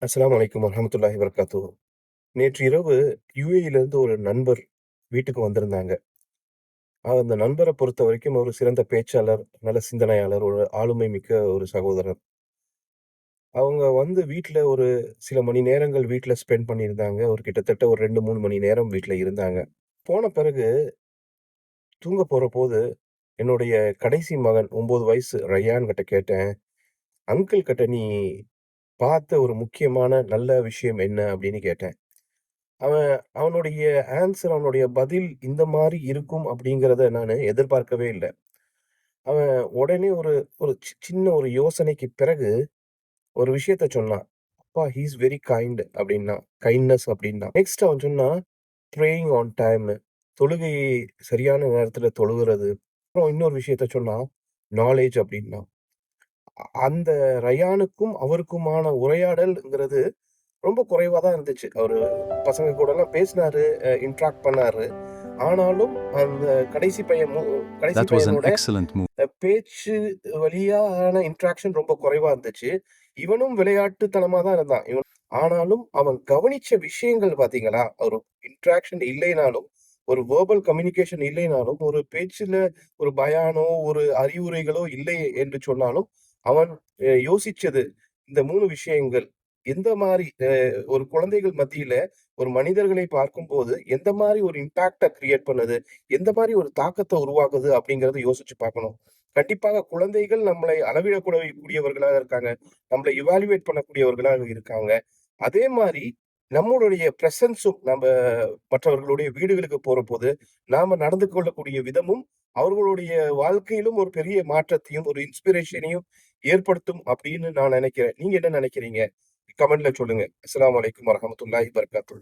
அஸ்ஸலாமு அலைக்கும் வரஹ்மத்துல்லாஹி வபரகாத்துஹு. நேற்று இரவு யுஏஇலிருந்து ஒரு நண்பர் வீட்டுக்கு வந்திருந்தாங்க. அந்த நண்பர பொறுத்தவரைக்கும் ஒரு சிறந்த பேச்சாளர், நல்ல சிந்தனையாளர், ஒரு ஆளுமை மிக்க ஒரு சகோதரர். அவங்க வந்து வீட்ல ஒரு சில மணி நேரங்கள் வீட்ல ஸ்பெண்ட் பண்ணியிருந்தாங்க. ஒரு கிட்டத்தட்ட ஒரு 2, 3 மணி நேரம் வீட்ல இருந்தாங்க. போன பிறகு தூங்க போறபோது, என்னுடைய கடைசி மகன் 9 வயசு ரய்யான் கிட்ட கேட்டேன், "அங்கிள் கிட்ட நீ பார்த்த ஒரு முக்கியமான நல்ல விஷயம் என்ன?" அப்படின்னு கேட்டேன். அவன் அவனுடைய அவனுடைய பதில் இந்த மாரி இருக்கும் அப்படிங்கிறத நானு எதிர்பார்க்கவே இல்ல. அவன் உடனே ஒரு ஒரு சின்ன ஒரு யோசனைக்கு பிறகு ஒரு விஷயத்த சொன்னான். "அப்பா ஹி இஸ் வெரி கைண்ட்" அப்படின்னான். கைண்ட்னஸ் அப்படின்னான். நெக்ஸ்ட் அவன் சொன்னான், "பிரேயிங் ஆன் டைம்" தொழுகையை சரியான நேரத்துல தொழுகுறது. அப்புறம் இன்னொரு விஷயத்த சொன்னான், "நாலேட்ஜ்" அப்படின்னான். அந்த ரயானுக்கும் அவருக்குமான உரையாடல்ங்கிறது ரொம்ப குறைவா தான் இருந்துச்சு. அவரு பசங்க கூடலாம் பேசினாரு, இன்டராக்ட் பண்ணாரு. ஆனாலும் அந்த கடைசி That was an பையனோட excellent move. பேச்சு வழியான இன்டராக்ஷன் ரொம்ப குறைவா இருந்துச்சு. இவனும் விளையாட்டுத்தனமா தான் இருந்தான். ஆனாலும் அவன் கவனிச்ச விஷயங்கள் பார்த்தீங்களா? ஒரு இன்டராக்ஷன் இல்லைனாலும், ஒரு வெர்பல் கம்யூனிகேஷன் இல்லைனாலும், ஒரு பேச்சுல ஒரு பயானோ, ஒரு அறிவுரைகளோ இல்லை என்று சொன்னாலும், அவன் யோசிச்சது இந்த 3 விஷயங்கள். எந்த மாரி ஒரு குழந்தைகள் மத்தியில ஒரு மனிதர்களை பார்க்கும்போது, எந்த மாரி ஒரு இம்பாக்ட்ட கிரியேட் பண்ணுது? எந்த மாரி ஒரு தாக்கத்த உருவாக்குது? அப்படிங்கிறத யோசிச்சு பார்க்கணும். கண்டிப்பாக குழந்தைகள் நம்மளை கூடியவர்களாக இருக்காங்க. நம்மள இவாலுவேட் பண்ணக்கூடியவர்களாக இருக்காங்க. அதே மாரி நம்மளுடைய பிரசன்ஸும் மற்றவர்களுடைய வீடுகளுக்கு போறபோது, நாம நடந்து கொள்ளக்கூடிய விதமும், அவர்களுடைய வாழ்க்கையிலும் ஒரு பெரிய மாற்றத்தையும், ஒரு இன்ஸ்பிரேஷனையும் ஏற்படுத்தும் அப்படின்னு நான் நெனைக்கிறேன். நீங்க என்ன நெனைக்கிறீங்க? கமெண்ட்ல சொல்லுங்க. அஸ்ஸலாமு அலைக்கும் வரஹ்மத்துல்லாஹி வபரகாத்துஹு.